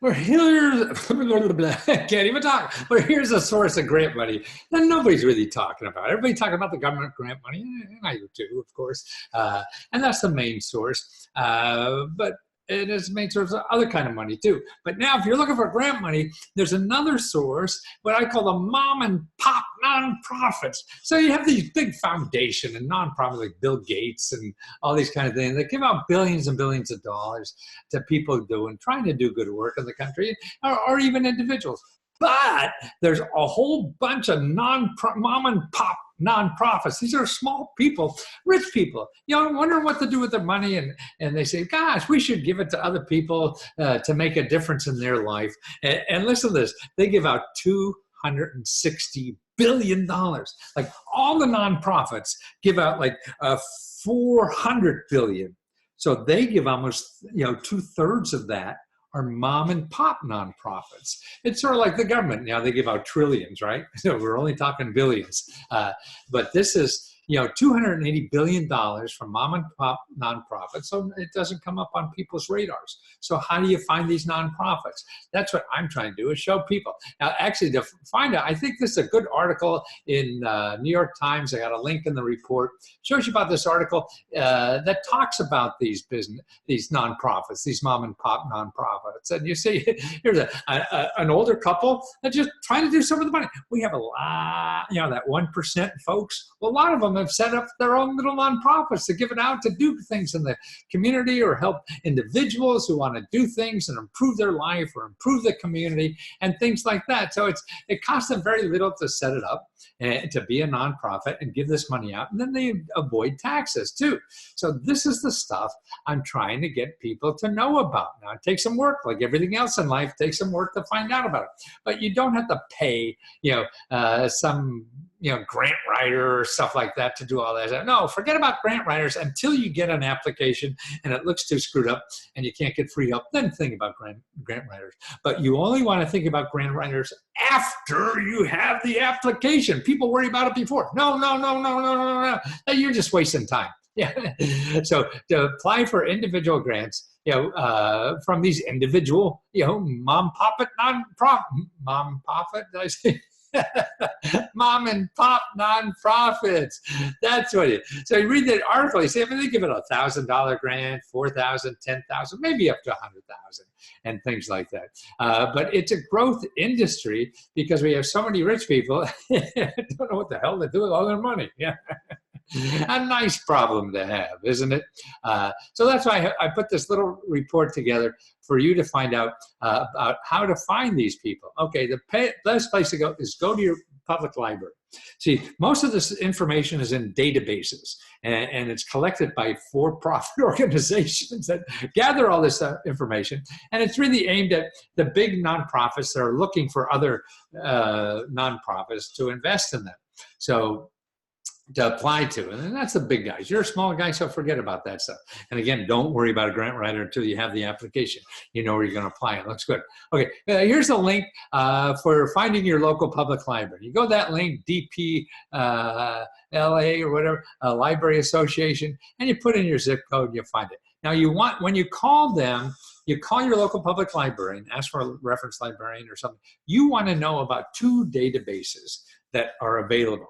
Or here's, I can't even talk. Or here's a source of grant money that nobody's really talking about. Everybody talking about the government grant money, and I do too, of course. And that's the main source. But it is the main source of other kind of money too. But now, if you're looking for grant money, there's another source, what I call the mom and pop nonprofits. So you have these big foundation and nonprofits like Bill Gates and all these kind of things that give out billions and billions of dollars to people trying to do good work in the country, or even individuals. But there's a whole bunch of mom and pop nonprofits. These are small people, rich people, wondering what to do with their money. And they say, gosh, we should give it to other people to make a difference in their life. And listen to this, they give out $260 billion. Like all the nonprofits give out like 400 billion. So they give almost, 2/3 of that are mom and pop nonprofits. It's sort of like the government. Now they give out trillions, right? So we're only talking billions. But this is, $280 billion from mom and pop nonprofits. So it doesn't come up on people's radars. So how do you find these nonprofits? That's what I'm trying to do, is show people. Now, actually, to find out, I think this is a good article in New York Times. I got a link in the report. Shows you about this article that talks about these nonprofits, these mom and pop nonprofits. And you see, here's an older couple that just trying to do some of the money. We have a lot, that 1% folks. Well, a lot of them have set up their own little nonprofits to give it out to do things in the community or help individuals who want to do things and improve their life or improve the community and things like that. So it costs them very little to set it up and to be a nonprofit and give this money out. And then they avoid taxes too. So this is the stuff I'm trying to get people to know about. Now it takes some work, like everything else in life, it takes some work to find out about it. But you don't have to pay, some grant writer or stuff like that to do all that. No, forget about grant writers until you get an application and it looks too screwed up and you can't get free help. Then think about grant writers. But you only want to think about grant writers after you have the application. People worry about it before. No. You're just wasting time. Yeah. So to apply for individual grants, from these individual, mom and mom and pop nonprofits. That's what it is. So you read that article, you say, if they give it $1,000 grant, $4,000, $10,000, maybe up to $100,000 and things like that. But it's a growth industry because we have so many rich people don't know what the hell to do with all their money. Yeah. A nice problem to have, isn't it? So that's why I put this little report together for you to find out about how to find these people. Okay, the best place to go is go to your public library. See, most of this information is in databases, and it's collected by for-profit organizations that gather all this information, and it's really aimed at the big nonprofits that are looking for other nonprofits to invest in them. So to apply to, and that's the big guys. You're a small guy, so forget about that stuff. And again, don't worry about a grant writer until you have the application. You know where you're going to apply. It looks good. Okay, here's a link for finding your local public library. You go to that link, DP LA or whatever, Library Association, and you put in your zip code and you find it. Now when you call them, you call your local public library and ask for a reference librarian or something. You want to know about 2 databases that are available.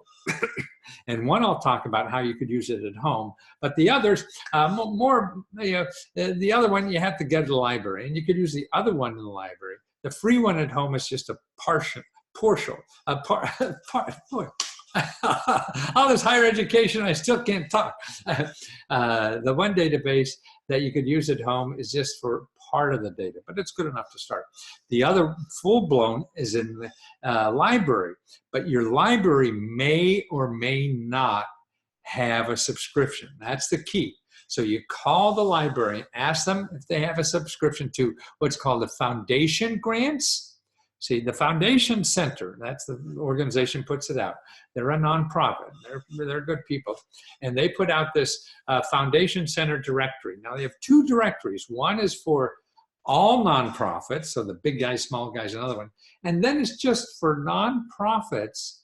And one I'll talk about how you could use it at home, but the others, the other one you have to go to the library, and you could use the other one in the library. The free one at home is just a partial. All this higher education, I still can't talk. The one database that you could use at home is just for part of the data, but it's good enough to start. The other full-blown is in the library, but your library may or may not have a subscription. That's the key. So you call the library, ask them if they have a subscription to what's called the foundation grants. See, the Foundation Center, that's the organization puts it out. They're a nonprofit. They're good people. And they put out this Foundation Center directory. Now, they have 2 directories. One is for all nonprofits, so the big guys, small guys, another one. And then it's just for nonprofits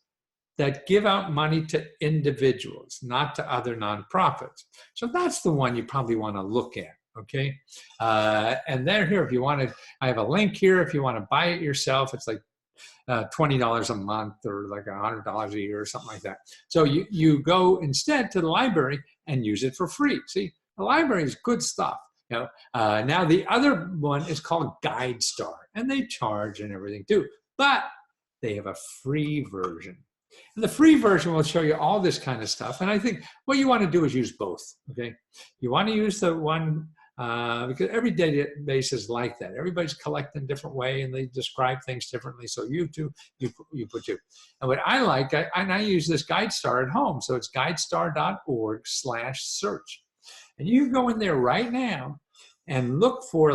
that give out money to individuals, not to other nonprofits. So that's the one you probably want to look at. okay? And they're here if you want to. I have a link here if you want to buy it yourself. It's like $20 a month or like $100 a year or something like that. So you go instead to the library and use it for free. See, the library is good stuff. You know, now the other one is called GuideStar, and they charge and everything too, but they have a free version. And the free version will show you all this kind of stuff. And I think what you want to do is use both, okay? You want to use the one, because every database is like that. Everybody's collecting a different way and they describe things differently. So you put you. And what I like, I use this GuideStar at home. So it's guidestar.org/search. And you go in there right now and look for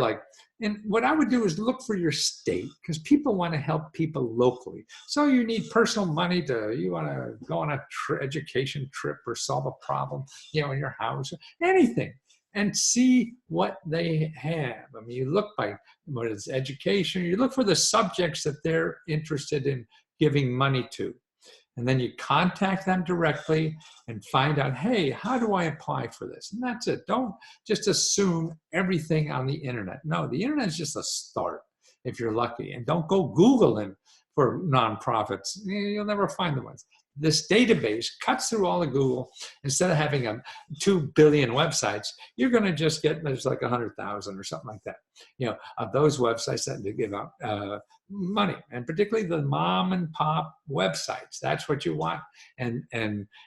and what I would do is look for your state, because people want to help people locally. So you need personal money you want to go on a education trip or solve a problem, you know, in your house, anything, and see what they have. I mean, you look by what is education, you look for the subjects that they're interested in giving money to. And then you contact them directly and find out, hey, how do I apply for this? And that's it. Don't just assume everything on the internet. No, the internet is just a start if you're lucky. And don't go Googling for nonprofits. You'll never find the ones. This database cuts through all of Google. Instead of having 2 billion websites, you're going to just get, there's like 100,000 or something like that, you know, of those websites that give out money, and particularly the mom and pop websites. That's what you want. And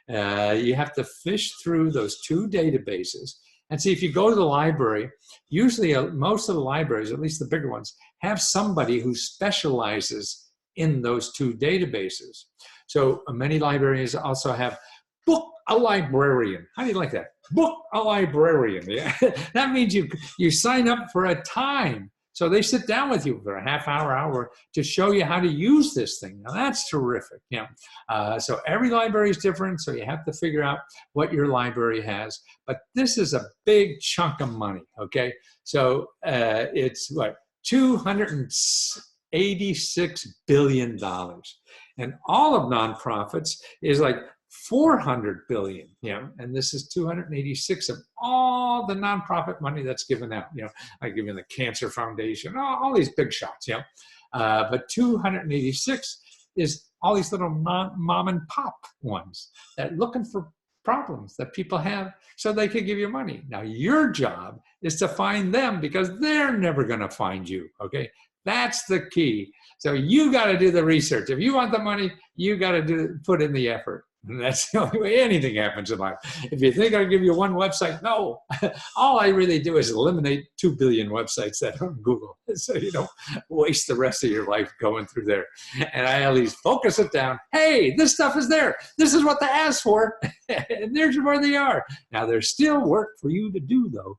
you have to fish through those 2 databases. And see, if you go to the library, usually most of the libraries, at least the bigger ones, have somebody who specializes in those 2 databases. So many libraries also have book a librarian. How do you like that? Book a librarian. Yeah. That means you sign up for a time. So they sit down with you for a half hour to show you how to use this thing. Now that's terrific. Yeah. So every library is different. So you have to figure out what your library has. But this is a big chunk of money. Okay. So it's what, $286 billion. And all of nonprofits is like 400 billion, you know, and this is 286 of all the nonprofit money that's given out, you know, like giving the Cancer Foundation, all these big shots, you know, but 286 is all these little mom and pop ones that are looking for problems that people have so they can give you money. Now, your job is to find them because they're never going to find you, okay? That's the key. So you got to do the research. If you want the money, you got to put in the effort. And that's the only way anything happens in life. If you think I'll give you one website, no. All I really do is eliminate 2 billion websites that are on Google, so you don't waste the rest of your life going through there. And I at least focus it down. Hey, this stuff is there. This is what they asked for. And there's where they are. Now, there's still work for you to do, though.